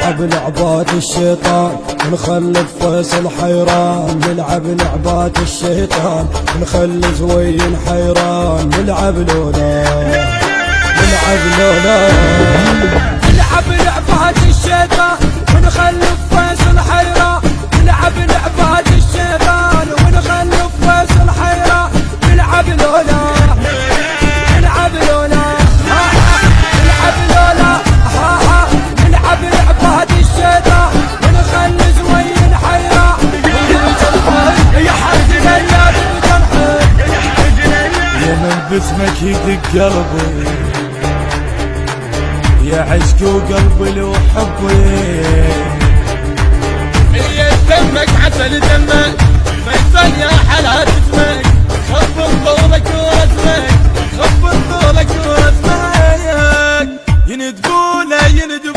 نلعب لعبات الشيطان ونخلي فيصل حيران، نلعب لعبات الشيطان ونخلي زوين حيران، نلعب لولا نلعب لولا نلعب لعبات الشيطان ونخلي فيصل حيران، نلعب لعبات الشيطان ونخلي فيصل حيران، نلعب لولا نلعب لولا نلعب لولا نلعب لعبات الشيطان ونخلي زوين حيران، يا حرجنا يا يا من باسمك يدق قلبي، يا عشق وقلبي لو حبي، اللي دمك عسل دمك فيصل يا حلا جسمك، خف طولك ورسمك خف طولك ورسمك، يندقونه يندق